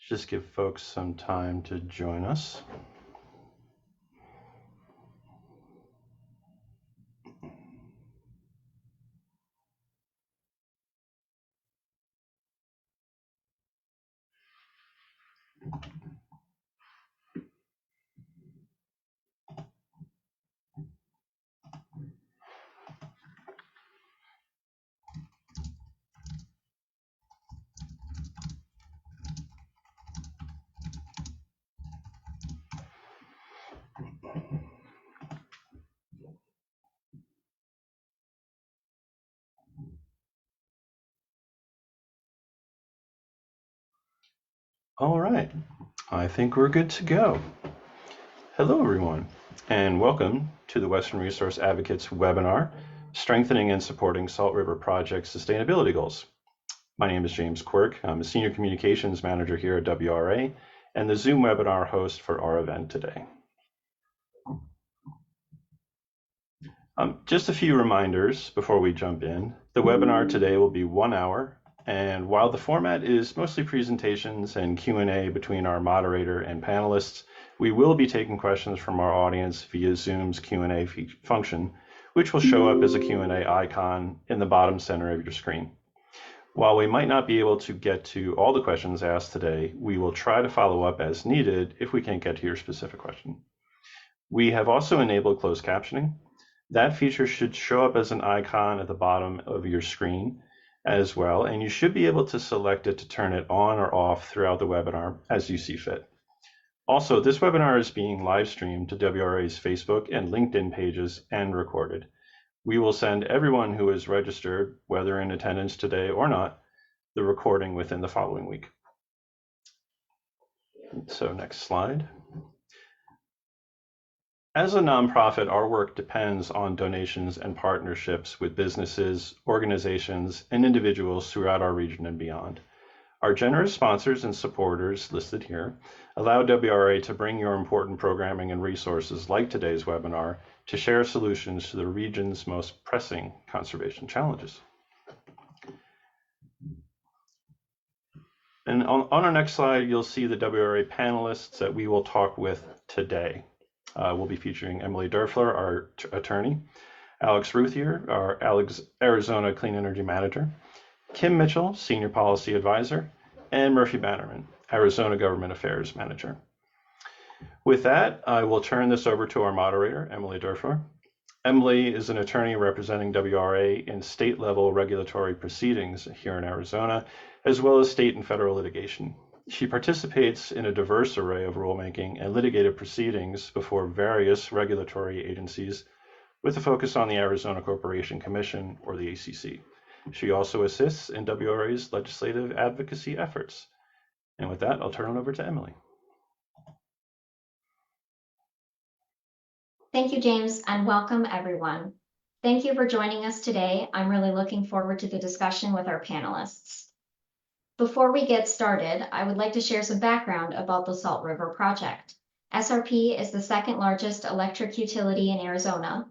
Just give folks some time to join us. All right, I think we're good to go. Hello, everyone, and welcome to the Western Resource Advocates webinar, Strengthening and Supporting Salt River Project Sustainability Goals. My name is James Quirk. I'm a Senior Communications Manager here at WRA and the Zoom webinar host for our event today. Just a few reminders before we jump in. The webinar today will be 1 hour, and while the format is mostly presentations and Q&A between our moderator and panelists, we will be taking questions from our audience via Zoom's Q&A function, which will show up as a Q&A icon in the bottom center of your screen. While we might not be able to get to all the questions asked today, we will try to follow up as needed if we can't get to your specific question. We have also enabled closed captioning. That feature should show up as an icon at the bottom of your screen as well, and you should be able to select it to turn it on or off throughout the webinar as you see fit. Also, this webinar is being live streamed to WRA's Facebook and LinkedIn pages and recorded. We will send everyone who is registered, whether in attendance today or not, the recording within the following week. So next slide. As a nonprofit, our work depends on donations and partnerships with businesses, organizations, and individuals throughout our region and beyond. Our generous sponsors and supporters listed here allow WRA to bring your important programming and resources like today's webinar to share solutions to the region's most pressing conservation challenges. And on our next slide, you'll see the WRA panelists that we will talk with today. We'll be featuring Emily Derfler, our attorney, Alex Ruthier, our Arizona Clean Energy Manager, Kim Mitchell, Senior Policy Advisor, and Murphy Bannerman, Arizona Government Affairs Manager. With that, I will turn this over to our moderator, Emily Derfler. Emily is an attorney representing WRA in state-level regulatory proceedings here in Arizona, as well as state and federal litigation. She participates in a diverse array of rulemaking and litigated proceedings before various regulatory agencies with a focus on the Arizona Corporation Commission, or the ACC. She also assists in WRA's legislative advocacy efforts. And with that, I'll turn it over to Emily. Thank you, James, and welcome everyone. Thank you for joining us today. I'm really looking forward to the discussion with our panelists. Before we get started, I would like to share some background about the Salt River Project. SRP is the second largest electric utility in Arizona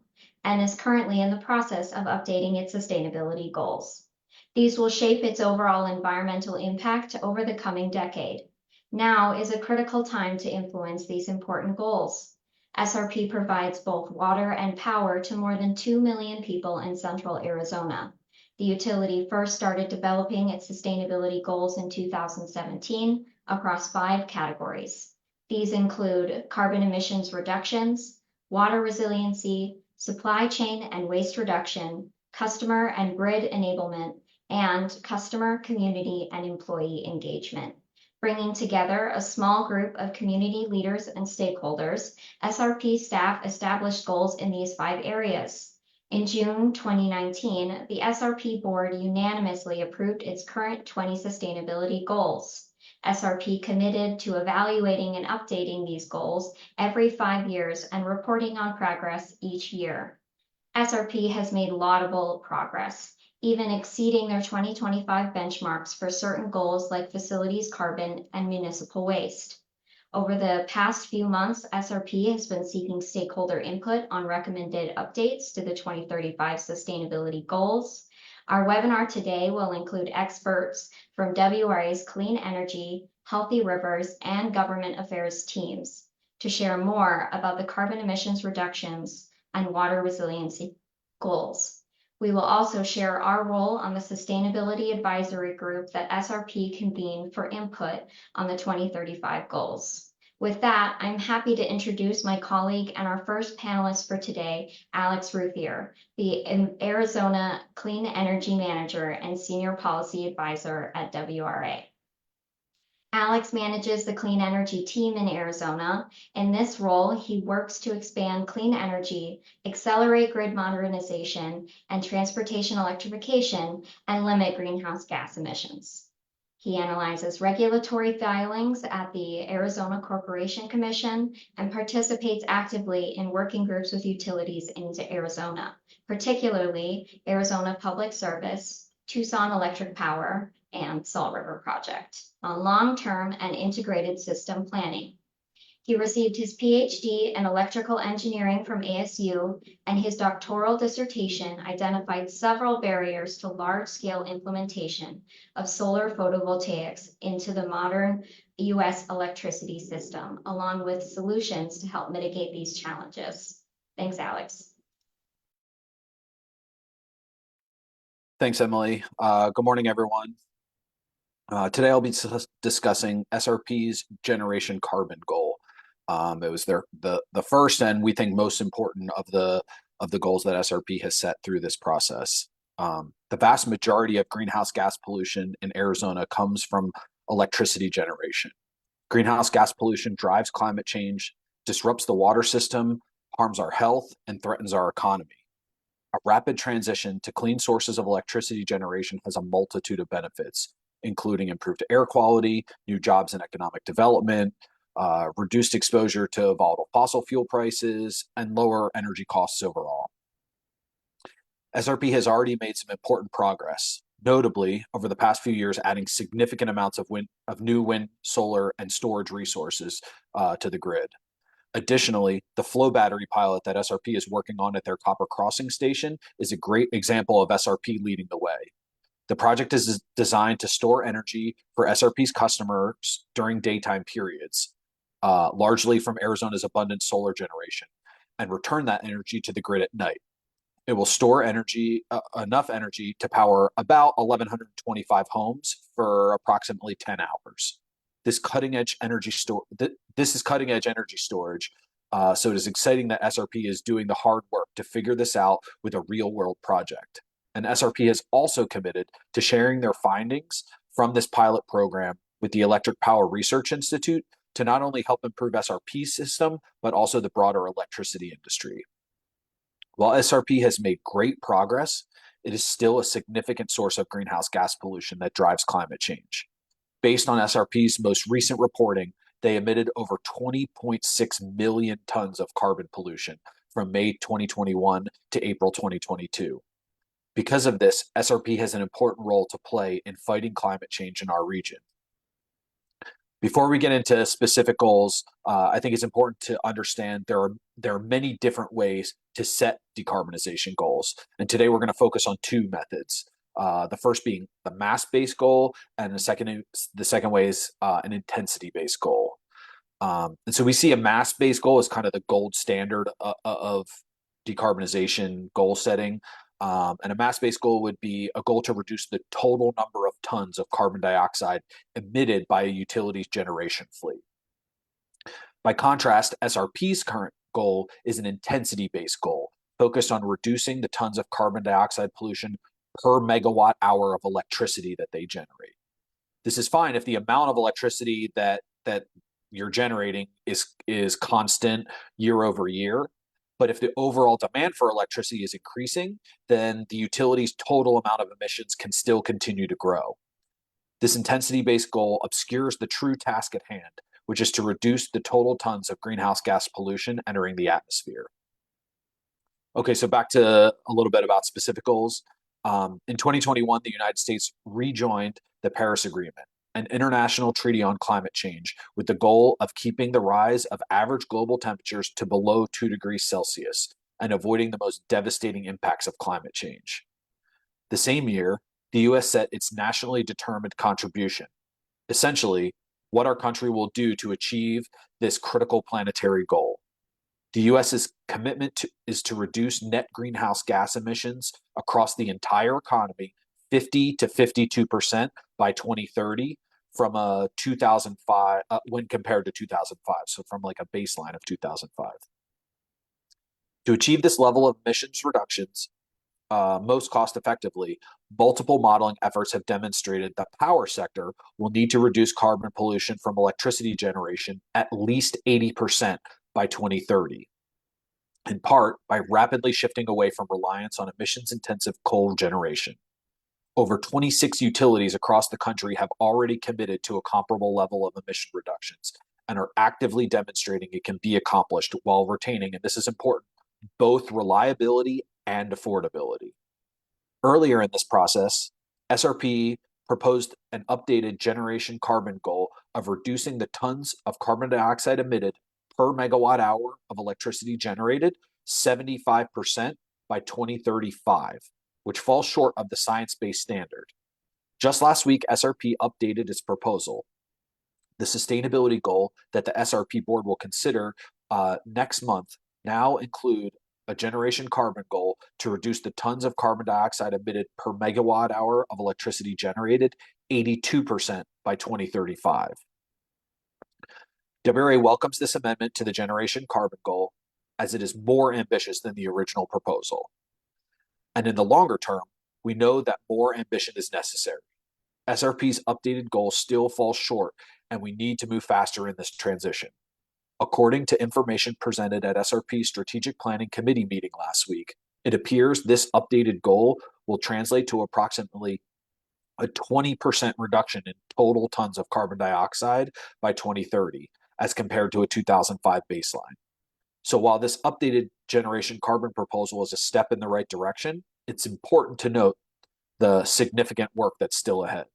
and is currently in the process of updating its sustainability goals. These will shape its overall environmental impact over the coming decade. Now is a critical time to influence these important goals. SRP provides both water and power to more than 2 million people in central Arizona. The utility first started developing its sustainability goals in 2017 across 5 categories. These include carbon emissions reductions, water resiliency, supply chain and waste reduction, customer and grid enablement, and customer, community, and employee engagement. Bringing together a small group of community leaders and stakeholders, SRP staff established goals in these 5 areas. In June 2019, the SRP board unanimously approved its current 20 sustainability goals. SRP committed to evaluating and updating these goals every 5 years and reporting on progress each year. SRP has made laudable progress, even exceeding their 2025 benchmarks for certain goals like facilities carbon and municipal waste. Over the past few months, SRP has been seeking stakeholder input on recommended updates to the 2035 sustainability goals. Our webinar today will include experts from WRA's Clean Energy, Healthy Rivers, and Government Affairs teams to share more about the carbon emissions reductions and water resiliency goals. We will also share our role on the Sustainability Advisory Group that SRP convened for input on the 2035 goals. With that, I'm happy to introduce my colleague and our first panelist for today, Alex Ruthier, the Arizona Clean Energy Manager and Senior Policy Advisor at WRA. Alex manages the clean energy team in Arizona. In this role, he works to expand clean energy, accelerate grid modernization and transportation electrification, and limit greenhouse gas emissions. He analyzes regulatory filings at the Arizona Corporation Commission and participates actively in working groups with utilities into Arizona, particularly Arizona Public Service, Tucson Electric Power, and Salt River Project on long-term and integrated system planning. He received his PhD in electrical engineering from ASU, and his doctoral dissertation identified several barriers to large-scale implementation of solar photovoltaics into the modern US electricity system, along with solutions to help mitigate these challenges. Thanks, Alex. Thanks, Emily. Good morning, everyone. Today I'll be discussing SRP's generation carbon goal. It was the first and we think most important of the goals that SRP has set through this process. The vast majority of greenhouse gas pollution in Arizona comes from electricity generation. Greenhouse gas pollution drives climate change, disrupts the water system, harms our health, and threatens our economy. A rapid transition to clean sources of electricity generation has a multitude of benefits, including improved air quality, new jobs and economic development, reduced exposure to volatile fossil fuel prices, and lower energy costs overall. SRP has already made some important progress, notably over the past few years adding significant amounts of new wind, solar, and storage resources to the grid. Additionally, the flow battery pilot that SRP is working on at their Copper Crossing station is a great example of SRP leading the way. The project is designed to store energy for SRP's customers during daytime periods, largely from Arizona's abundant solar generation, and return that energy to the grid at night. It will store enough energy to power about 1,125 homes for approximately 10 hours. This is cutting edge energy storage. So it is exciting that SRP is doing the hard work to figure this out with a real world project. And SRP has also committed to sharing their findings from this pilot program with the Electric Power Research Institute to not only help improve SRP's system, but also the broader electricity industry. While SRP has made great progress, it is still a significant source of greenhouse gas pollution that drives climate change. Based on SRP's most recent reporting, they emitted over 20.6 million tons of carbon pollution from May 2021 to April 2022. Because of this, SRP has an important role to play in fighting climate change in our region. Before we get into specific goals, I think it's important to understand there are many different ways to set decarbonization goals. And today we're going to focus on two methods. The first being the mass-based goal, and the second way is an intensity-based goal. And so we see a mass-based goal as kind of the gold standard of decarbonization goal setting. And a mass-based goal would be a goal to reduce the total number of tons of carbon dioxide emitted by a utility's generation fleet. By contrast, SRP's current goal is an intensity-based goal, focused on reducing the tons of carbon dioxide pollution per megawatt hour of electricity that they generate. This is fine if the amount of electricity that you're generating is constant year over year. But if the overall demand for electricity is increasing, then the utility's total amount of emissions can still continue to grow. This intensity-based goal obscures the true task at hand, which is to reduce the total tons of greenhouse gas pollution entering the atmosphere. Okay, so back to a little bit about specific goals. In 2021, the United States rejoined the Paris Agreement, an international treaty on climate change, with the goal of keeping the rise of average global temperatures to below 2 degrees Celsius and avoiding the most devastating impacts of climate change. The same year, the U.S. set its nationally determined contribution, essentially what our country will do to achieve this critical planetary goal. The U.S.'s commitment is to reduce net greenhouse gas emissions across the entire economy 50 to 52% by 2030 from a 2005 when compared to 2005, so from like a baseline of 2005. To achieve this level of emissions reductions most cost effectively, multiple modeling efforts have demonstrated the power sector will need to reduce carbon pollution from electricity generation at least 80% by 2030, in part by rapidly shifting away from reliance on emissions-intensive coal generation. Over 26 utilities across the country have already committed to a comparable level of emission reductions and are actively demonstrating it can be accomplished while retaining, and this is important, both reliability and affordability. Earlier in this process, SRP proposed an updated generation carbon goal of reducing the tons of carbon dioxide emitted per megawatt hour of electricity generated 75% by 2035, which falls short of the science-based standard. Just last week, SRP updated its proposal. The sustainability goal that the SRP board will consider next month now include a generation carbon goal to reduce the tons of carbon dioxide emitted per megawatt hour of electricity generated 82% by 2035. WRA welcomes this amendment to the generation carbon goal as it is more ambitious than the original proposal. And in the longer term, we know that more ambition is necessary. SRP's updated goal still falls short, and we need to move faster in this transition. According to information presented at SRP's Strategic Planning Committee meeting last week, it appears this updated goal will translate to approximately a 20% reduction in total tons of carbon dioxide by 2030, as compared to a 2005 baseline. So while this updated generation carbon proposal is a step in the right direction, it's important to note the significant work that's still ahead.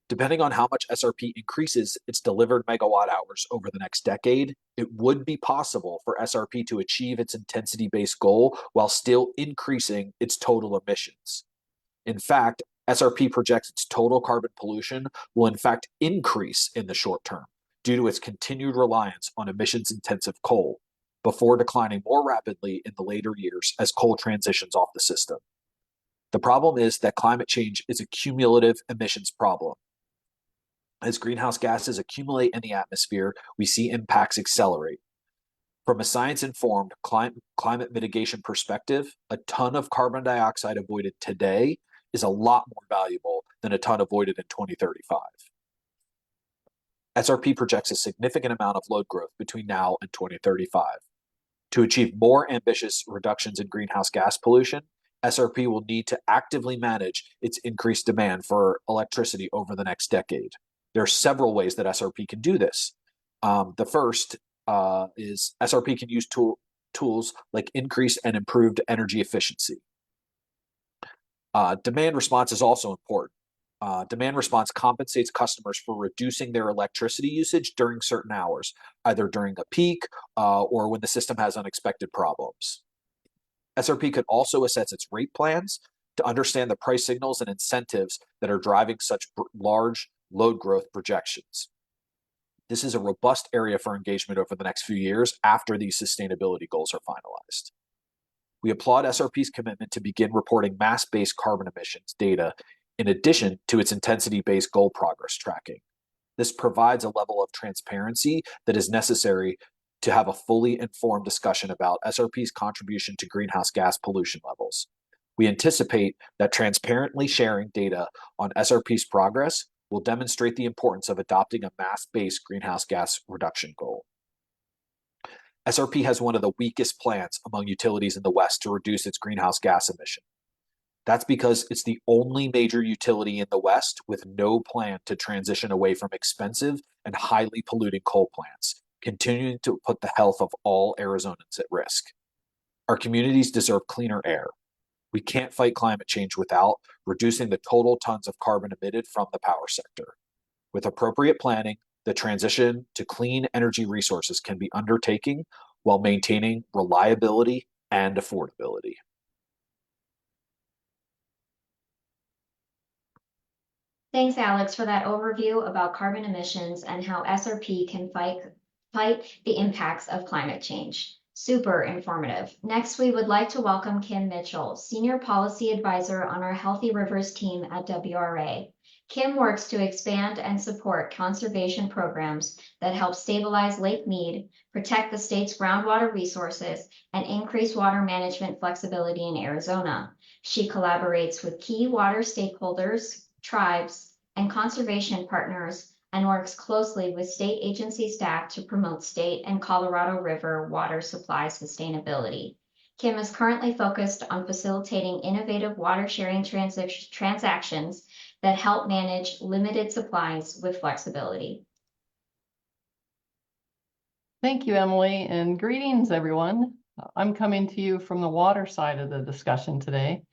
Depending on how much SRP increases its delivered megawatt hours over the next decade, it would be possible for SRP to achieve its intensity-based goal while still increasing its total emissions. In fact, SRP projects its total carbon pollution will in fact increase in the short term due to its continued reliance on emissions-intensive coal, before declining more rapidly in the later years as coal transitions off the system. The problem is that climate change is a cumulative emissions problem. As greenhouse gases accumulate in the atmosphere, we see impacts accelerate. From a science-informed climate mitigation perspective, a ton of carbon dioxide avoided today is a lot more valuable than a ton avoided in 2035. SRP projects a significant amount of load growth between now and 2035. To achieve more ambitious reductions in greenhouse gas pollution, SRP will need to actively manage its increased demand for electricity over the next decade. There are several ways that SRP can do this. The first is SRP can use tools like increased and improved energy efficiency. Demand response is also important. Demand response compensates customers for reducing their electricity usage during certain hours, either during a peak or when the system has unexpected problems. SRP could also assess its rate plans to understand the price signals and incentives that are driving such large load growth projections. This is a robust area for engagement over the next few years after these sustainability goals are finalized. We applaud SRP's commitment to begin reporting mass-based carbon emissions data in addition to its intensity-based goal progress tracking. This provides a level of transparency that is necessary to have a fully informed discussion about SRP's contribution to greenhouse gas pollution levels. We anticipate that transparently sharing data on SRP's progress will demonstrate the importance of adopting a mass-based greenhouse gas reduction goal. SRP has one of the weakest plans among utilities in the West to reduce its greenhouse gas emission. That's because it's the only major utility in the West with no plan to transition away from expensive and highly polluting coal plants, continuing to put the health of all Arizonans at risk. Our communities deserve cleaner air. We can't fight climate change without reducing the total tons of carbon emitted from the power sector. With appropriate planning, the transition to clean energy resources can be undertaken while maintaining reliability and affordability. Thanks, Alex, for that overview about carbon emissions and how SRP can fight the impacts of climate change. Super informative. Next, we would like to welcome Kim Mitchell, Senior Policy Advisor on our Healthy Rivers team at WRA. Kim works to expand and support conservation programs that help stabilize Lake Mead, protect the state's groundwater resources, and increase water management flexibility in Arizona. She collaborates with key water stakeholders, tribes, and conservation partners, and works closely with state agency staff to promote state and Colorado River water supply sustainability. Kim is currently focused on facilitating innovative water sharing transactions that help manage limited supplies with flexibility. Thank you, Emily, and greetings, everyone. I'm coming to you from the water side of the discussion today.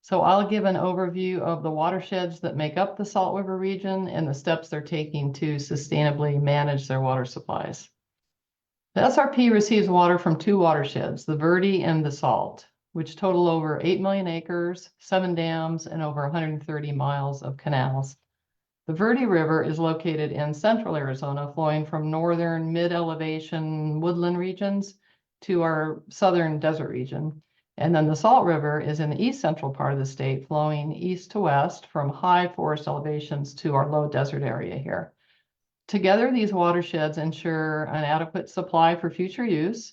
So I'll give an overview of the watersheds that make up the Salt River region and the steps they're taking to sustainably manage their water supplies. The SRP receives water from two watersheds, the Verde and the Salt, which total over 8 million acres, 7 dams, and over 130 miles of canals. The Verde River is located in central Arizona, flowing from northern mid-elevation woodland regions to our southern desert region. And then the Salt River is in the east central part of the state, flowing east to west from high forest elevations to our low desert area here. Together, these watersheds ensure an adequate supply for future use.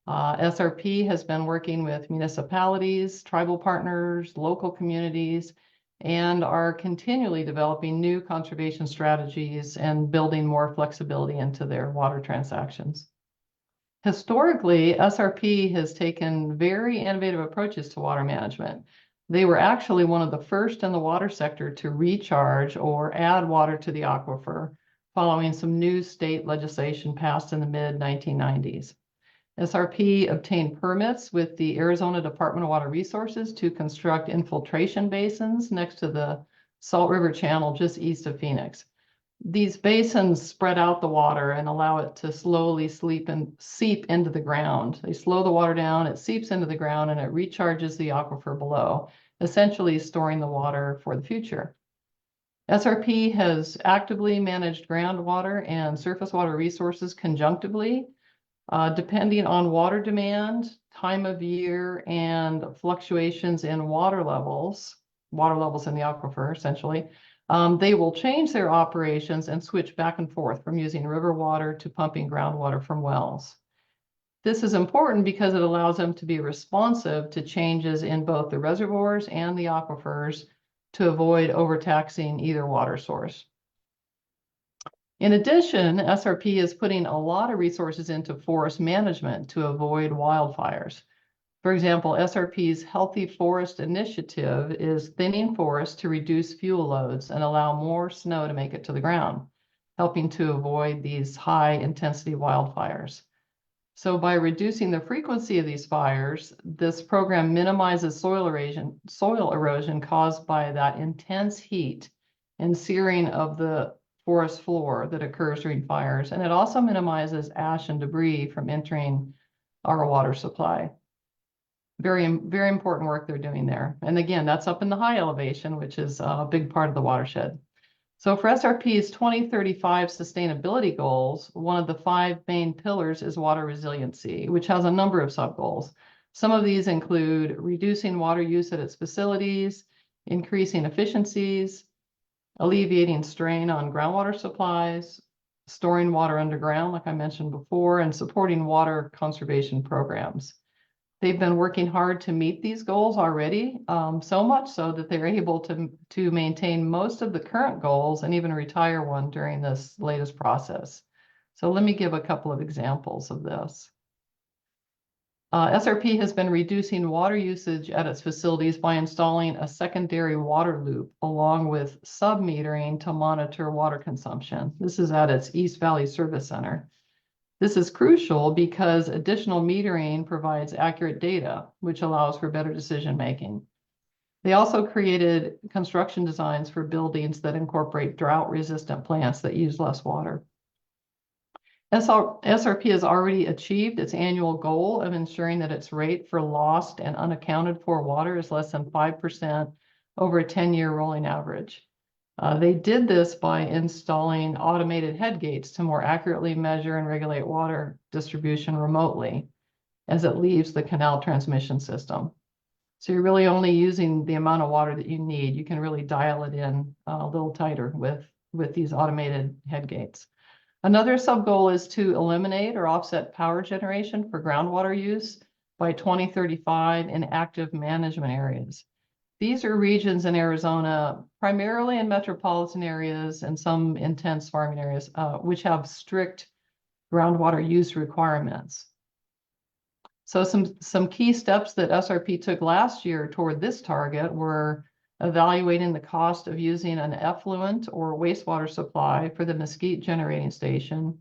SRP has been working with municipalities, tribal partners, local communities, and are continually developing new conservation strategies and building more flexibility into their water transactions. Historically, SRP has taken very innovative approaches to water management. They were actually one of the first in the water sector to recharge or add water to the aquifer, following some new state legislation passed in the mid-1990s. SRP obtained permits with the Arizona Department of Water Resources to construct infiltration basins next to the Salt River Channel just east of Phoenix. These basins spread out the water and allow it to slowly seep into the ground. They slow the water down, it seeps into the ground, and it recharges the aquifer below, essentially storing the water for the future. SRP has actively managed groundwater and surface water resources conjunctively, depending on water demand, time of year, and fluctuations in water levels in the aquifer, essentially. They will change their operations and switch back and forth from using river water to pumping groundwater from wells. This is important because it allows them to be responsive to changes in both the reservoirs and the aquifers to avoid overtaxing either water source. In addition, SRP is putting a lot of resources into forest management to avoid wildfires. For example, SRP's Healthy Forest Initiative is thinning forests to reduce fuel loads and allow more snow to make it to the ground, helping to avoid these high-intensity wildfires. So by reducing the frequency of these fires, this program minimizes soil erosion caused by that intense heat and searing of the forest floor that occurs during fires. And it also minimizes ash and debris from entering our water supply. Very, very important work they're doing there. And again, that's up in the high elevation, which is a big part of the watershed. So for SRP's 2035 sustainability goals, one of the 5 main pillars is water resiliency, which has a number of sub-goals. Some of these include reducing water use at its facilities, increasing efficiencies, alleviating strain on groundwater supplies, storing water underground, like I mentioned before, and supporting water conservation programs. They've been working hard to meet these goals already, so much so that they're able to maintain most of the current goals and even retire one during this latest process. So let me give a couple of examples of this. SRP has been reducing water usage at its facilities by installing a secondary water loop along with sub-metering to monitor water consumption. This is at its East Valley Service Center. This is crucial because additional metering provides accurate data, which allows for better decision-making. They also created construction designs for buildings that incorporate drought-resistant plants that use less water. SRP has already achieved its annual goal of ensuring that its rate for lost and unaccounted for water is less than 5% over a 10-year rolling average. They did this by installing automated head gates to more accurately measure and regulate water distribution remotely as it leaves the canal transmission system. So you're really only using the amount of water that you need. You can really dial it in a little tighter with these automated head gates. Another sub-goal is to eliminate or offset power generation for groundwater use by 2035 in active management areas. These are regions in Arizona, primarily in metropolitan areas and some intense farming areas, which have strict groundwater use requirements. So some key steps that SRP took last year toward this target were evaluating the cost of using an effluent or wastewater supply for the Mesquite generating station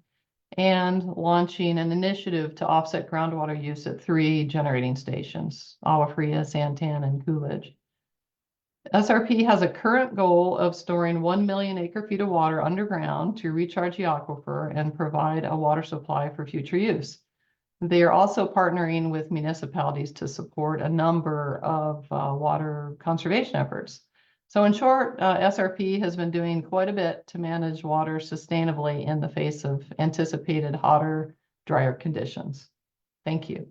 and launching an initiative to offset groundwater use at 3 generating stations, Agua Fria, Santan, and Coolidge. SRP has a current goal of storing 1 million acre-feet of water underground to recharge the aquifer and provide a water supply for future use. They are also partnering with municipalities to support a number of water conservation efforts. So in short, SRP has been doing quite a bit to manage water sustainably in the face of anticipated hotter, drier conditions. Thank you.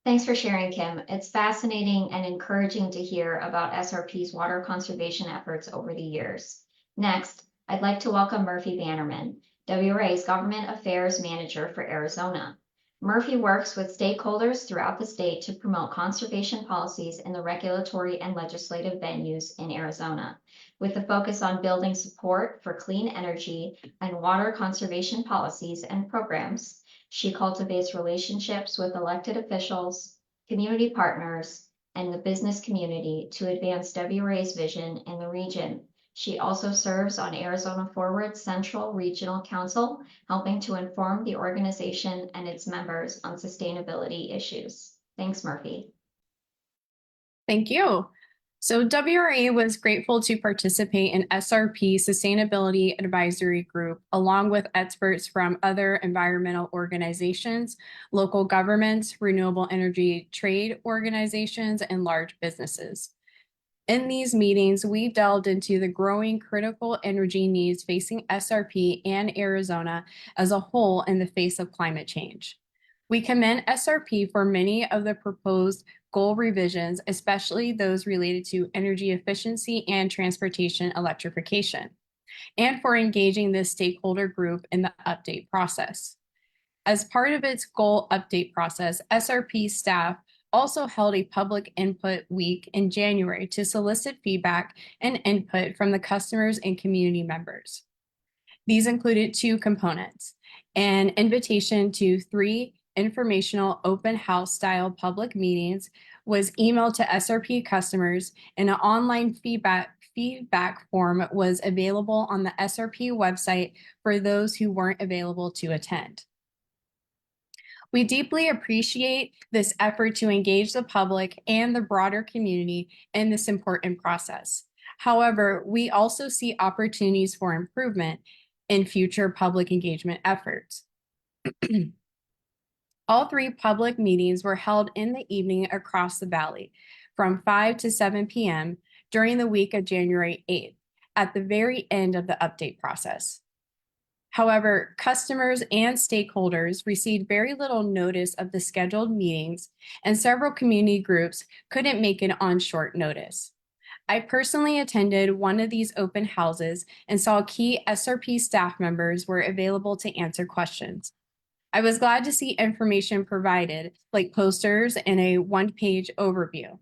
Thanks for sharing, Kim. It's fascinating and encouraging to hear about SRP's water conservation efforts over the years. Next, I'd like to welcome Murphy Bannerman, WRA's Government Affairs Manager for Arizona. Murphy works with stakeholders throughout the state to promote conservation policies in the regulatory and legislative venues in Arizona, with a focus on building support for clean energy and water conservation policies and programs. She cultivates relationships with elected officials, community partners, and the business community to advance WRA's vision in the region. She also serves on Arizona Forward's Central Regional Council, helping to inform the organization and its members on sustainability issues. Thanks, Murphy. Thank you. So WRA was grateful to participate in SRP Sustainability Advisory Group, along with experts from other environmental organizations, local governments, renewable energy trade organizations, and large businesses. In these meetings, we delved into the growing critical energy needs facing SRP and Arizona as a whole in the face of climate change. We commend SRP for many of the proposed goal revisions, especially those related to energy efficiency and transportation electrification, and for engaging this stakeholder group in the update process. As part of its goal update process, SRP staff also held a public input week in January to solicit feedback and input from the customers and community members. These included 2 components: an invitation to 3 informational open house style public meetings was emailed to SRP customers, and an online feedback form was available on the SRP website for those who weren't available to attend. We deeply appreciate this effort to engage the public and the broader community in this important process. However, we also see opportunities for improvement in future public engagement efforts. All 3 public meetings were held in the evening across the valley from 5 to 7 p.m. during the week of January 8th, at the very end of the update process. However, customers and stakeholders received very little notice of the scheduled meetings, and several community groups couldn't make it on short notice. I personally attended one of these open houses and saw key SRP staff members were available to answer questions. I was glad to see information provided, like posters and a 1-page overview.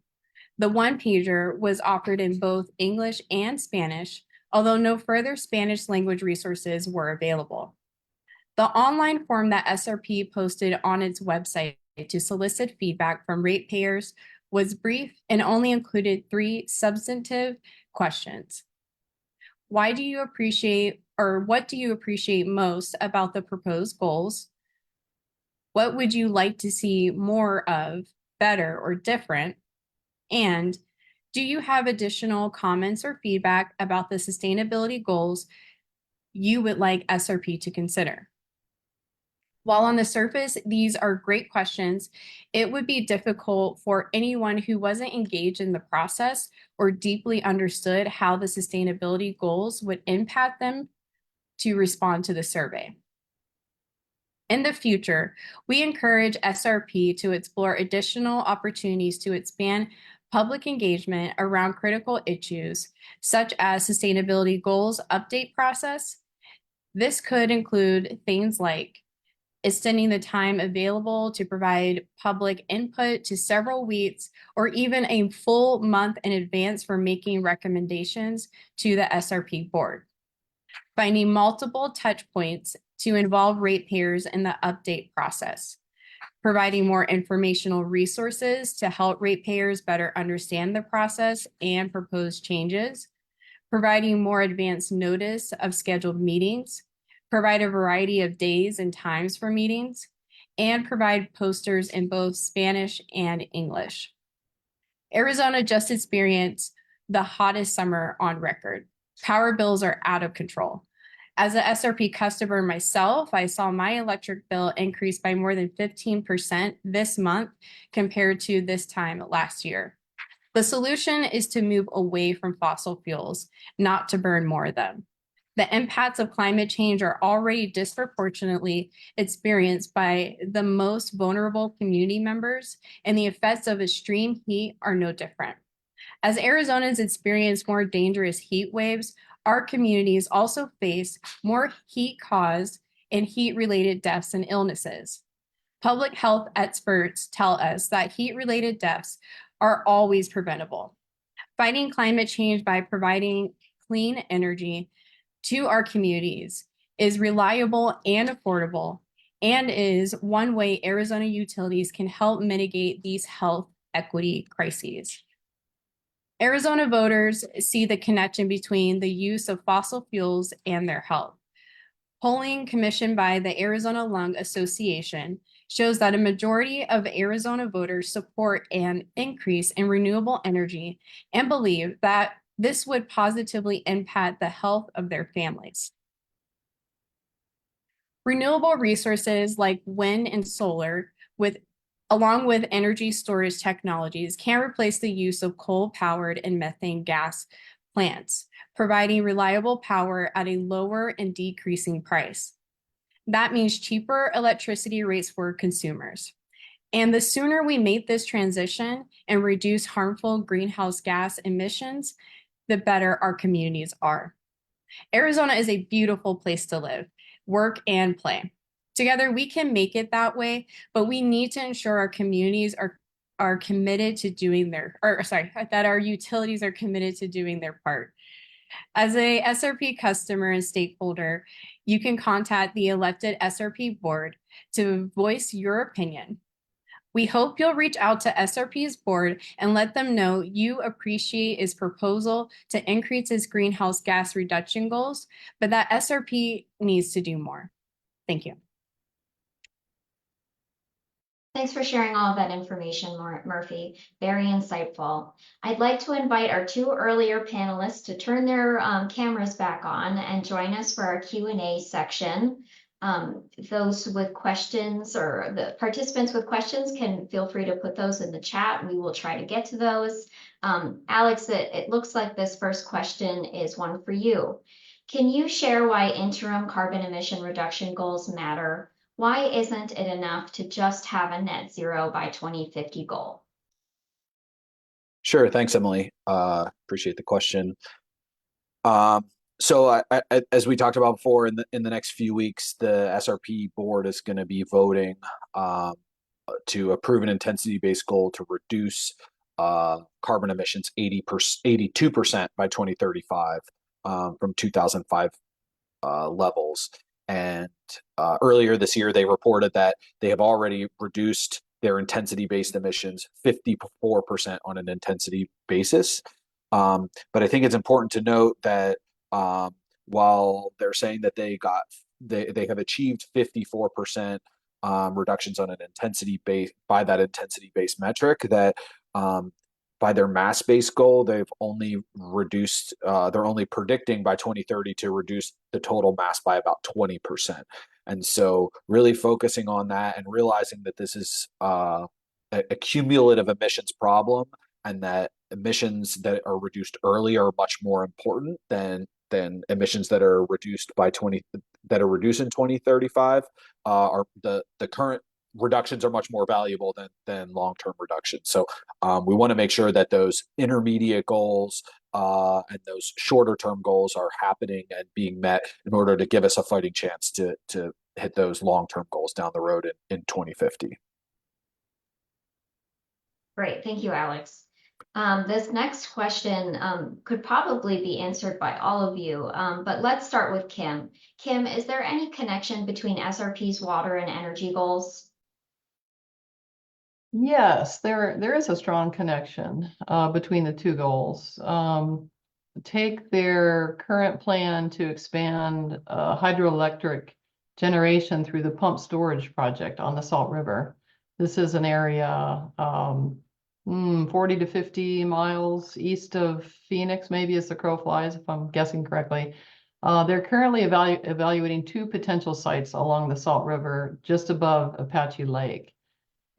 The 1-pager was offered in both English and Spanish, although no further Spanish language resources were available. The online form that SRP posted on its website to solicit feedback from ratepayers was brief and only included 3 substantive questions. What do you appreciate most about the proposed goals? What would you like to see more of, better, or different? And do you have additional comments or feedback about the sustainability goals you would like SRP to consider? While on the surface, these are great questions, it would be difficult for anyone who wasn't engaged in the process or deeply understood how the sustainability goals would impact them to respond to the survey. In the future, we encourage SRP to explore additional opportunities to expand public engagement around critical issues, such as sustainability goals update process. This could include things like extending the time available to provide public input to several weeks or even a full month in advance for making recommendations to the SRP board. Finding multiple touch points to involve ratepayers in the update process. Providing more informational resources to help ratepayers better understand the process and propose changes. Providing more advance notice of scheduled meetings. Provide a variety of days and times for meetings, and provide posters in both Spanish and English. Arizona just experienced the hottest summer on record. Power bills are out of control. As an SRP customer myself, I saw my electric bill increase by more than 15% this month compared to this time last year. The solution is to move away from fossil fuels, not to burn more of them. The impacts of climate change are already disproportionately experienced by the most vulnerable community members, and the effects of extreme heat are no different. As Arizonans experience more dangerous heat waves, our communities also face more heat-caused and heat-related deaths and illnesses. Public health experts tell us that heat-related deaths are always preventable. Fighting climate change by providing clean energy to our communities is reliable and affordable, and is one way Arizona utilities can help mitigate these health equity crises. Arizona voters see the connection between the use of fossil fuels and their health. Polling commissioned by the Arizona Lung Association shows that a majority of Arizona voters support an increase in renewable energy and believe that this would positively impact the health of their families. Renewable resources like wind and solar, along with energy storage technologies, can replace the use of coal-powered and methane gas plants, providing reliable power at a lower and decreasing price. That means cheaper electricity rates for consumers. And the sooner we make this transition and reduce harmful greenhouse gas emissions, the better our communities are. Arizona is a beautiful place to live, work, and play. Together, we can make it that way, but we need to ensure our communities are committed to doing that our utilities are committed to doing their part. As a SRP customer and stakeholder, you can contact the elected SRP board to voice your opinion. We hope you'll reach out to SRP's board and let them know you appreciate its proposal to increase its greenhouse gas reduction goals, but that SRP needs to do more. Thank you. Thanks for sharing all of that information, Murphy. Very insightful. I'd like to invite our two earlier panelists to turn their cameras back on and join us for our Q&A section. Those with questions, or the participants with questions, can feel free to put those in the chat. We will try to get to those. Alex, it looks like this first question is one for you. Can you share why interim carbon emission reduction goals matter? Why isn't it enough to just have a net zero by 2050 goal? Sure. Thanks, Emily. Appreciate the question. So as we talked about before, in the next few weeks, the SRP board is going to be voting to approve an intensity-based goal to reduce carbon emissions 82% by 2035 from 2005 levels. And earlier this year, they reported that they have already reduced their intensity-based emissions 54% on an intensity basis. But I think it's important to note that while they're saying that they have achieved 54% reductions on an intensity base by that intensity-based metric, that by their mass-based goal, they've only they're only predicting by 2030 to reduce the total mass by about 20%. And so really focusing on that and realizing that this is a cumulative emissions problem, and that emissions that are reduced early are much more important than emissions that are reduced in 2035. Are the current reductions are much more valuable than long-term reductions. So we want to make sure that those intermediate goals and those shorter term goals are happening and being met in order to give us a fighting chance to hit those long-term goals down the road in 2050. Great, thank you, Alex. This next question could probably be answered by all of you, but let's start with Kim. Kim, is there any connection between SRP's water and energy goals? Yes, there is a strong connection between the two goals. Take their current plan to expand hydroelectric generation through the pump storage project on the Salt River. This is an area 40 to 50 miles east of Phoenix, maybe as the crow flies, if I'm guessing correctly. They're currently evaluating two potential sites along the Salt River just above Apache Lake.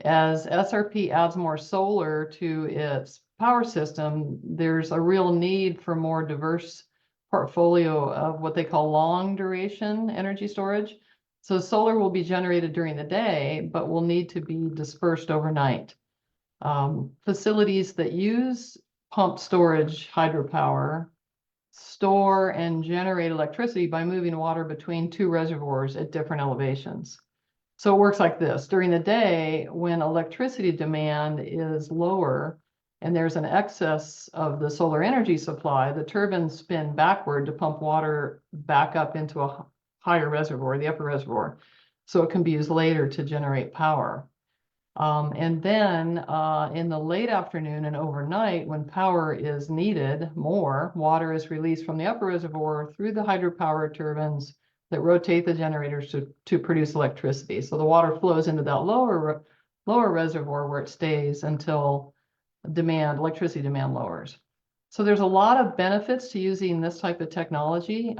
As SRP adds more solar to its power system, there's a real need for more diverse portfolio of what they call long duration energy storage. So solar will be generated during the day, but will need to be dispersed overnight. Facilities that use pump storage hydropower store and generate electricity by moving water between two reservoirs at different elevations. So it works like this. During the day, when electricity demand is lower and there's an excess of the solar energy supply, the turbines spin backward to pump water back up into a higher reservoir, the upper reservoir, so it can be used later to generate power. And then in the late afternoon and overnight, when power is needed more, water is released from the upper reservoir through the hydropower turbines that rotate the generators to produce electricity. So the water flows into that lower reservoir where it stays until electricity demand lowers. So there's a lot of benefits to using this type of technology.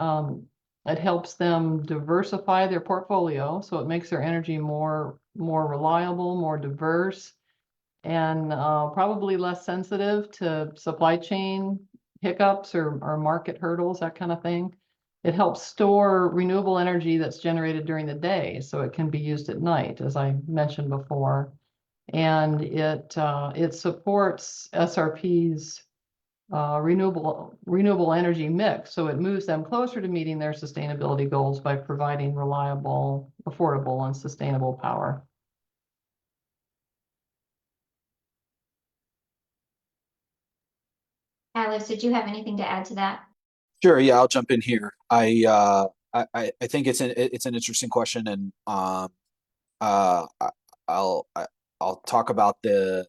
It helps them diversify their portfolio, so it makes their energy more reliable, more diverse, and probably less sensitive to supply chain hiccups or market hurdles, that kind of thing. It helps store renewable energy that's generated during the day, so it can be used at night, as I mentioned before. And it supports SRP's renewable energy mix, so it moves them closer to meeting their sustainability goals by providing reliable, affordable, and sustainable power. Alex, did you have anything to add to that? Sure, yeah, I'll jump in here. I think it's an interesting question, and uh, I'll I'll talk about the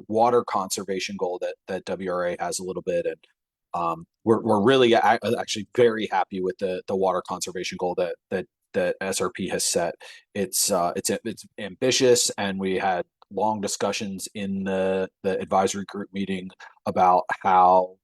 water conservation goal that WRA has a little bit, and we're really actually very happy with the water conservation goal that SRP has set. It's ambitious, and we had long discussions in the advisory group meeting about how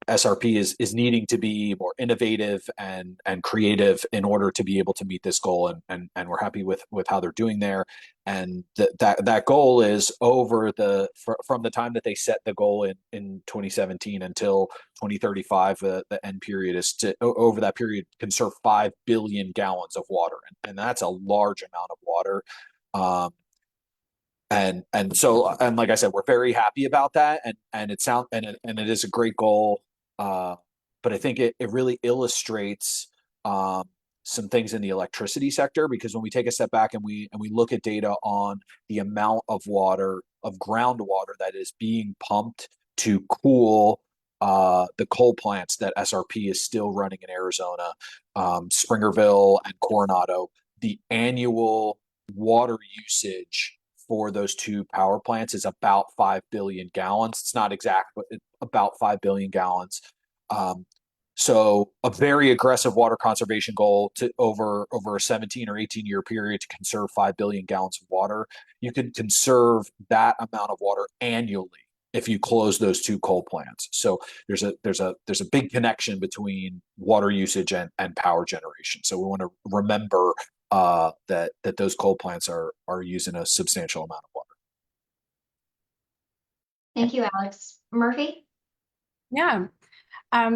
SRP is needing to be more innovative and creative in order to be able to meet this goal, and we're happy with how they're doing there. And that goal is from the time that they set the goal in 2017 until 2035. The end period is to over that period conserve 5 billion gallons of water, and that's a large amount of water. And like I said, we're very happy about that, and it is a great goal. But I think it really illustrates some things in the electricity sector, because when we take a step back and we look at data on the amount of groundwater that is being pumped to cool the coal plants that SRP is still running in Arizona, Springerville and Coronado, the annual water usage for those two power plants is about 5 billion gallons. It's not exact, but it's about 5 billion gallons. So a very aggressive water conservation goal to over a 17 or 18-year period to conserve 5 billion gallons of water. You can conserve that amount of water annually if you close those two coal plants. So there's a big connection between water usage and power generation. So we want to remember that those coal plants are using a substantial amount of water. Thank you, Alex. Murphy? Yeah.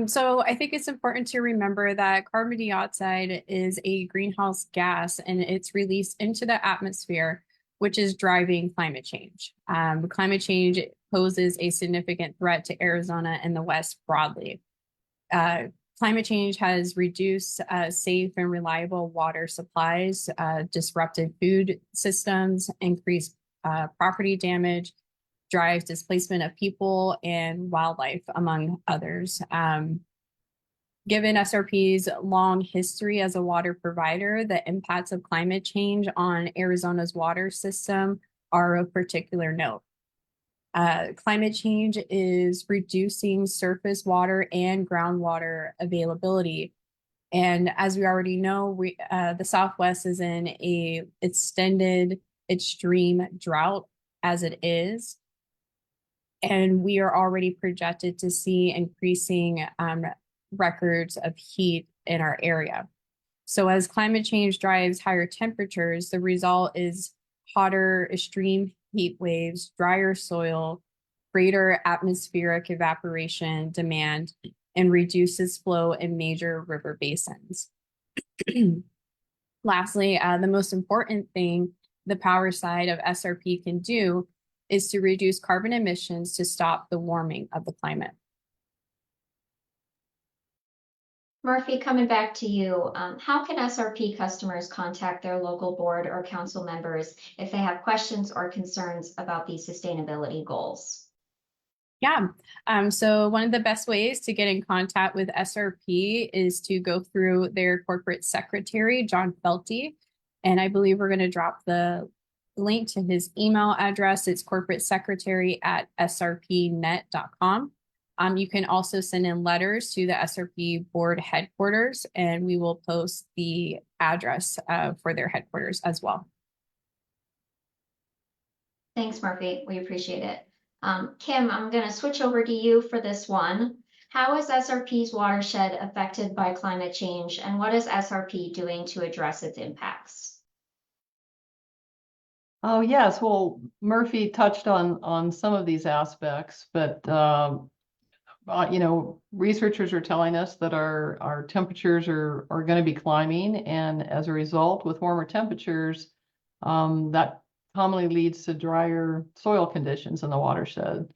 So I think it's important to remember that carbon dioxide is a greenhouse gas and it's released into the atmosphere, which is driving climate change. Climate change poses a significant threat to Arizona and the West broadly. Climate change has reduced safe and reliable water supplies, disrupted food systems, increased property damage, drives displacement of people and wildlife, among others. Given SRP's long history as a water provider, the impacts of climate change on Arizona's water system are of particular note. Climate change is reducing surface water and groundwater availability. And as we already know, the Southwest is in a extended extreme drought as it is. And we are already projected to see increasing records of heat in our area. So as climate change drives higher temperatures, the result is hotter extreme heat waves, drier soil, greater atmospheric evaporation demand, and reduces flow in major river basins. Lastly, the most important thing the power side of SRP can do is to reduce carbon emissions to stop the warming of the climate. Murphy, coming back to you, how can SRP customers contact their local board or council members if they have questions or concerns about these sustainability goals? Yeah, so one of the best ways to get in contact with SRP is to go through their corporate secretary, John Felty, and I believe we're going to drop the link to his email address. It's corporatesecretary@srpnet.com. You can also send in letters to the SRP board headquarters, and we will post the address for their headquarters as well. Thanks, Murphy. We appreciate it. Kim, I'm going to switch over to you for this one. How is SRP's watershed affected by climate change, and what is SRP doing to address its impacts? Oh, yes. Well, Murphy touched on some of these aspects, but researchers are telling us that our temperatures are going to be climbing, and as a result, with warmer temperatures, that commonly leads to drier soil conditions in the watershed.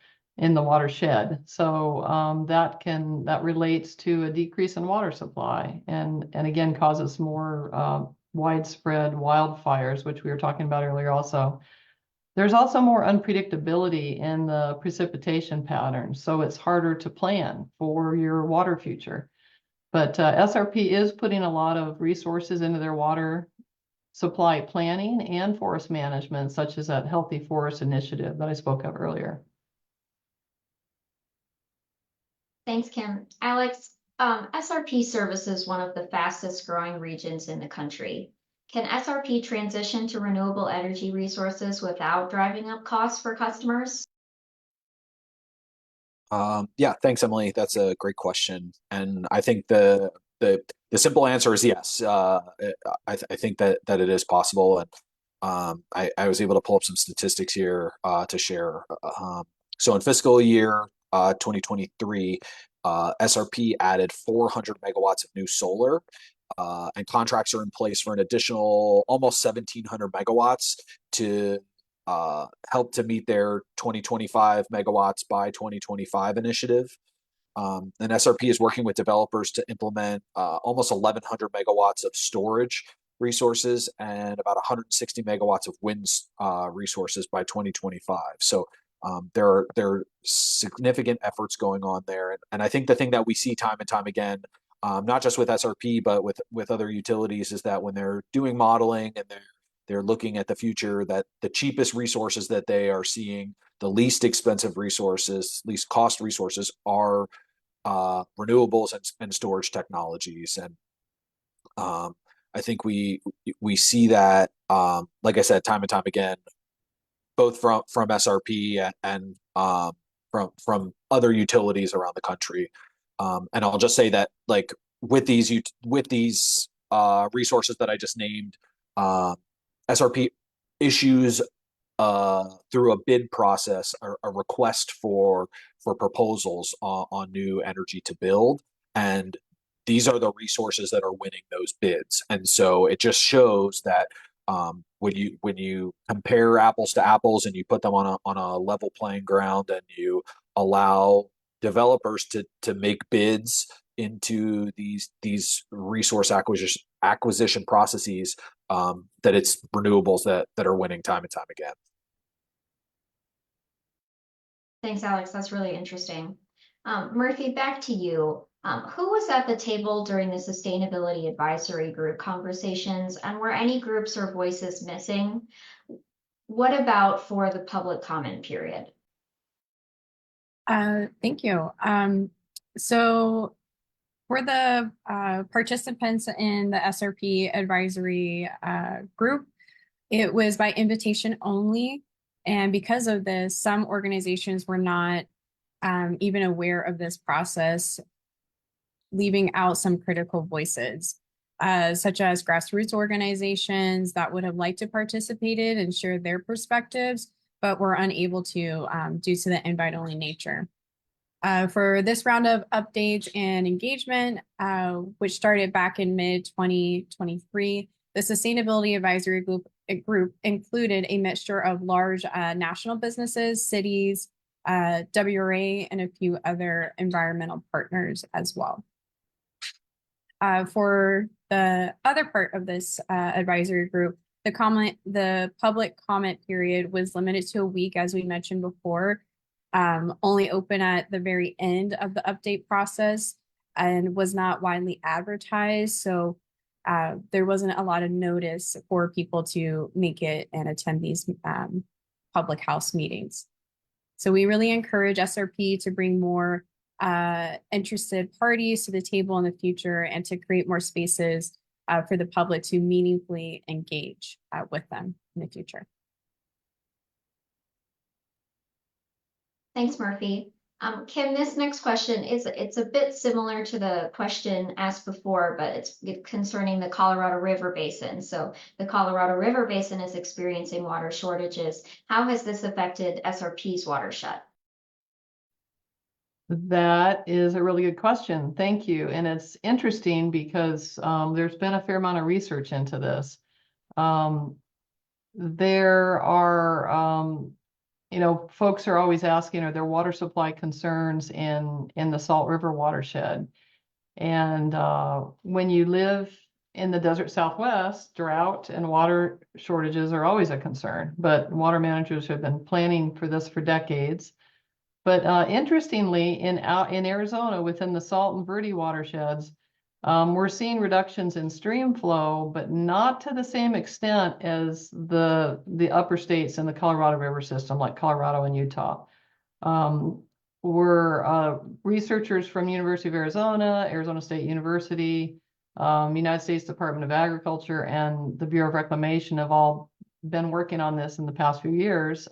So that relates to a decrease in water supply, and again causes more widespread wildfires, which we were talking about earlier also. There's also more unpredictability in the precipitation patterns, so it's harder to plan for your water future. But SRP is putting a lot of resources into their water supply planning and forest management, such as that Healthy Forest Initiative that I spoke of earlier. Thanks, Kim. Alex, SRP services one of the fastest growing regions in the country. Can SRP transition to renewable energy resources without driving up costs for customers? Yeah, thanks, Emily. That's a great question, and I think the simple answer is yes. I think that it is possible, and I was able to pull up some statistics here to share. So in fiscal year 2023, SRP added 400 megawatts of new solar, and contracts are in place for an additional almost 1,700 megawatts to help to meet their 2025 megawatts by 2025 initiative. And SRP is working with developers to implement almost 1,100 megawatts of storage resources and about 160 megawatts of wind resources by 2025. So there are significant efforts going on there. And I think the thing that we see time and time again, not just with SRP, but with other utilities, is that when they're doing modeling and they're looking at the future, that the cheapest resources that they are seeing, the least expensive resources, least cost resources, are renewables and storage technologies. And I think we see that, like I said, time and time again, both from SRP and from other utilities around the country. And I'll just say that like with these resources that I just named, SRP issues through a bid process a request for proposals on new energy to build, and these are the resources that are winning those bids. And so it just shows that when you compare apples to apples and you put them on a level playing ground and you allow developers to make bids into these resource acquisition processes, that it's renewables that are winning time and time again. Thanks, Alex. That's really interesting. Murphy, back to you. Who was at the table during the Sustainability Advisory Group conversations, and were any groups or voices missing? What about for the public comment period? Thank you. So for the participants in the SRP advisory group, it was by invitation only. And because of this, some organizations were not even aware of this process, leaving out some critical voices, such as grassroots organizations that would have liked to participated and share their perspectives, but were unable to due to the invite-only nature. For this round of updates and engagement, which started back in mid-2023, the Sustainability Advisory Group included a mixture of large national businesses, cities, WRA, and a few other environmental partners as well. For the other part of this advisory group, the public comment period was limited to a week, as we mentioned before, only open at the very end of the update process and was not widely advertised. So there wasn't a lot of notice for people to make it and attend these public house meetings. So we really encourage SRP to bring more interested parties to the table in the future and to create more spaces for the public to meaningfully engage with them in the future. Thanks, Murphy. Kim, this next question it's a bit similar to the question asked before, but it's concerning the Colorado River Basin. So the Colorado River Basin is experiencing water shortages. How has this affected SRP's watershed? That is a really good question. Thank you. And it's interesting because there's been a fair amount of research into this. There are folks are always asking, are there water supply concerns in the Salt River watershed? And when you live in the desert Southwest, drought and water shortages are always a concern, but water managers have been planning for this for decades. But interestingly, in Arizona, within the Salt and Verde watersheds, we're seeing reductions in stream flow, but not to the same extent as the upper states in the Colorado River system, like Colorado and Utah. Researchers from University of Arizona, Arizona State University, United States Department of Agriculture, and the Bureau of Reclamation have all been working on this in the past few years,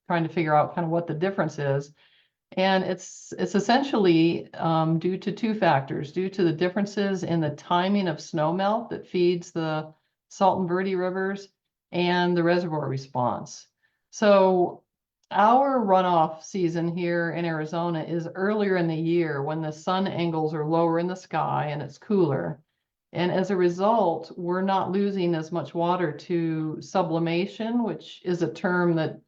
trying to figure out kind of what the difference is. And it's essentially due to two factors, due to the differences in the timing of snowmelt that feeds the Salt and Verde rivers and the reservoir response. So our runoff season here in Arizona is earlier in the year when the sun angles are lower in the sky and it's cooler. And as a result, we're not losing as much water to sublimation, which is a term that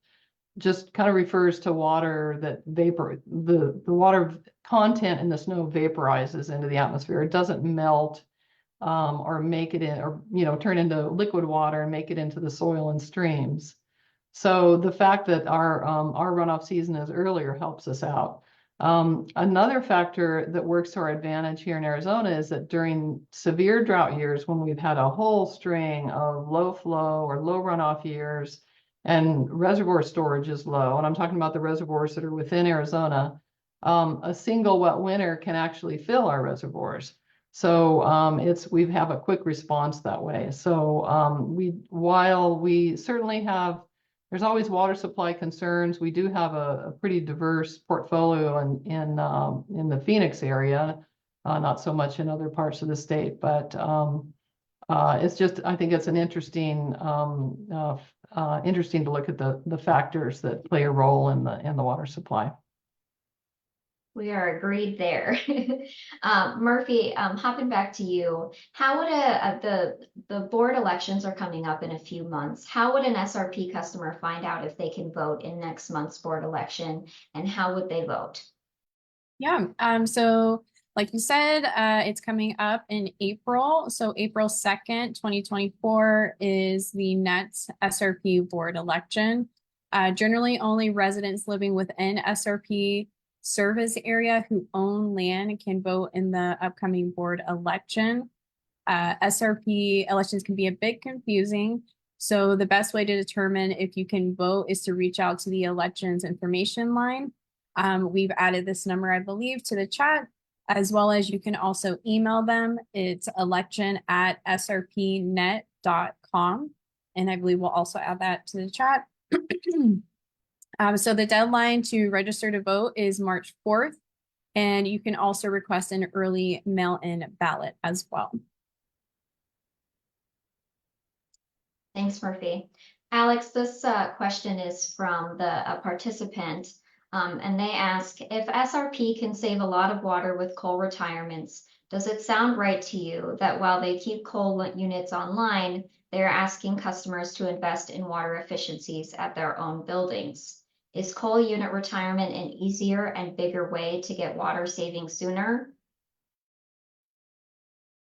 just kind of refers to water that the water content in the snow vaporizes into the atmosphere. It doesn't melt or make it in, or turn into liquid water and make it into the soil and streams. So the fact that our runoff season is earlier helps us out. Another factor that works to our advantage here in Arizona is that during severe drought years, when we've had a whole string of low flow or low runoff years, and reservoir storage is low, and I'm talking about the reservoirs that are within Arizona, a single wet winter can actually fill our reservoirs. So we have a quick response that way. So while we certainly have there's always water supply concerns. We do have a pretty diverse portfolio in the Phoenix area, not so much in other parts of the state, but it's just, I think it's an interesting interesting to look at the factors that play a role in the water supply. We are agreed there. Murphy, hopping back to you, how would the board elections are coming up in a few months. How would an SRP customer find out if they can vote in next month's board election, and how would they vote? Yeah, so like you said, it's coming up in April. So April 2nd, 2024 is the next SRP board election. Generally, only residents living within SRP service area who own land can vote in the upcoming board election. SRP elections can be a bit confusing. So the best way to determine if you can vote is to reach out to the elections information line. We've added this number, I believe, to the chat, as well as you can also email them. It's election@srpnet.com. And I believe we'll also add that to the chat. So the deadline to register to vote is March 4th, and you can also request an early mail-in ballot as well. Thanks, Murphy. Alex, this question is from a participant, and they ask, if SRP can save a lot of water with coal retirements, does it sound right to you that while they keep coal units online, they are asking customers to invest in water efficiencies at their own buildings? Is coal unit retirement an easier and bigger way to get water saving sooner?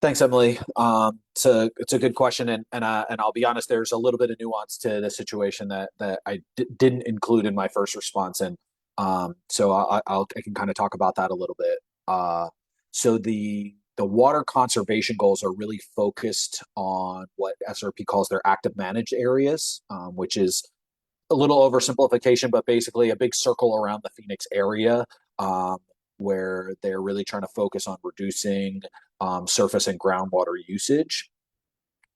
Thanks, Emily. It's a good question, and I'll be honest. There's a little bit of nuance to the situation that I didn't include in my first response, and so I can kind of talk about that a little bit. So the water conservation goals are really focused on what SRP calls their active managed areas, which is a little oversimplification, but basically a big circle around the Phoenix area, where they're really trying to focus on reducing surface and groundwater usage.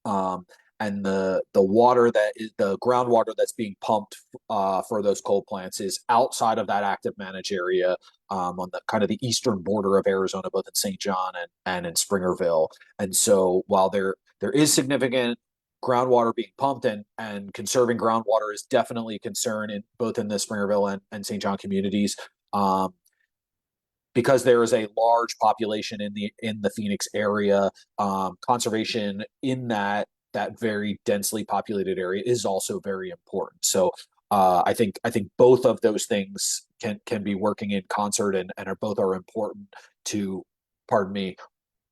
And the water that is the groundwater that's being pumped for those coal plants is outside of that active managed area, on the kind of the eastern border of Arizona, both in St. John and in Springerville. And so while there is significant groundwater being pumped, and conserving groundwater is definitely a concern in both in the Springerville and St. John communities, because there is a large population in the Phoenix area. Conservation in that very densely populated area is also very important. So I think both of those things can be working in concert, and both are important to, pardon me,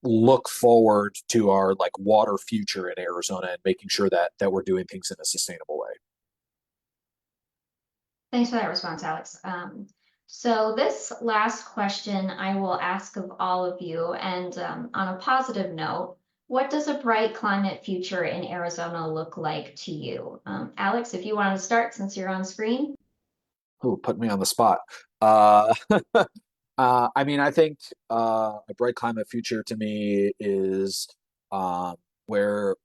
look forward to our water future in Arizona and making sure that we're doing things in a sustainable way. Thanks for that response, Alex. So this last question I will ask of all of you, and on a positive note, what does a bright climate future in Arizona look like to you? Alex, if you want to start since you're on screen. Oh, put me on the spot. I mean, I think a bright climate future to me is where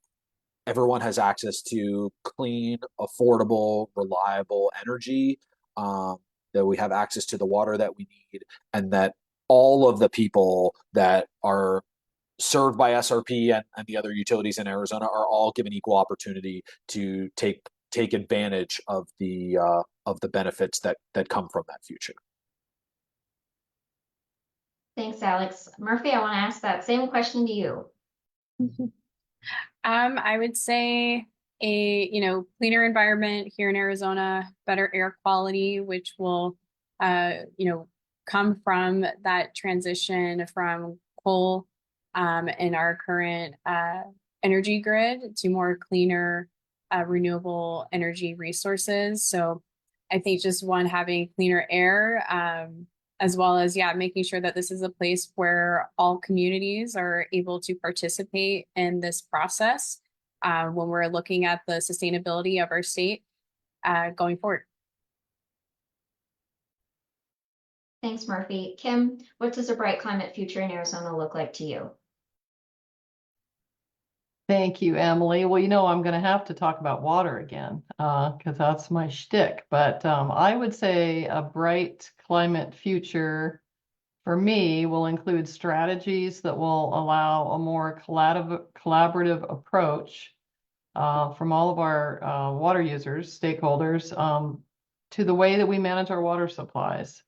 everyone has access to clean, affordable, reliable energy, that we have access to the water that we need, and that all of the people that are served by SRP and the other utilities in Arizona are all given equal opportunity to take advantage of the benefits that come from that future. Thanks, Alex. Murphy, I want to ask that same question to you. I would say a cleaner environment here in Arizona, better air quality, which will come from that transition from coal in our current energy grid to more cleaner renewable energy resources. So I think just having cleaner air, as well as, making sure that this is a place where all communities are able to participate in this process when we're looking at the sustainability of our state going forward. Thanks, Murphy. Kim, what does a bright climate future in Arizona look like to you? Thank you, Emily. Well, I'm going to have to talk about water again because that's my shtick. But I would say a bright climate future for me will include strategies that will allow a more collaborative approach from all of our water users, stakeholders, to the way that we manage our water supplies,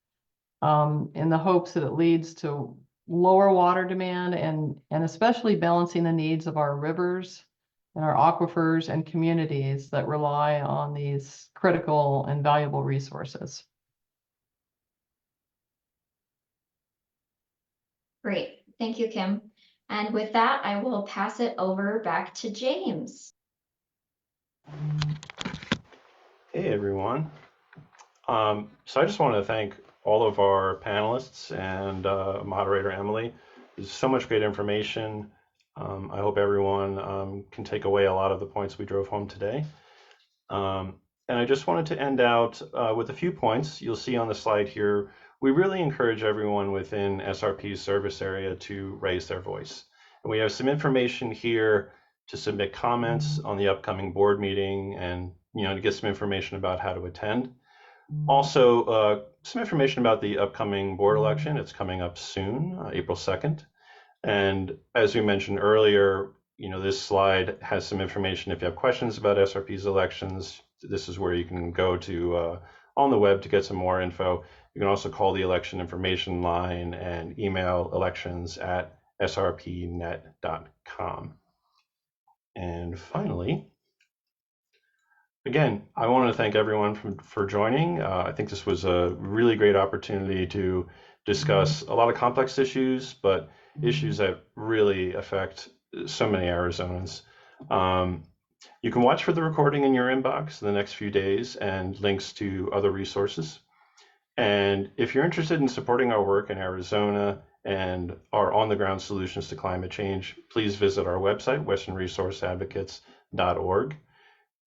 in the hopes that it leads to lower water demand and especially balancing the needs of our rivers and our aquifers and communities that rely on these critical and valuable resources. Great. Thank you, Kim. And with that, I will pass it over back to James. Hey, everyone. So I just want to thank all of our panelists and moderator Emily. There's so much great information. I hope everyone can take away a lot of the points we drove home today. And I just wanted to end out with a few points. You'll see on the slide here, we really encourage everyone within SRP's service area to raise their voice. And we have some information here to submit comments on the upcoming board meeting and to get some information about how to attend. Also, some information about the upcoming board election. It's coming up soon, April 2nd. And as we mentioned earlier, this slide has some information. If you have questions about SRP's elections, this is where you can go to on the web to get some more info. You can also call the election information line and email elections@srpnet.com. And finally, again, I want to thank everyone for joining. I think this was a really great opportunity to discuss a lot of complex issues, but issues that really affect so many Arizonans. You can watch for the recording in your inbox in the next few days and links to other resources. And if you're interested in supporting our work in Arizona and our on-the-ground solutions to climate change, please visit our website, westernresourceadvocates.org.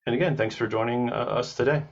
And again, thanks for joining us today.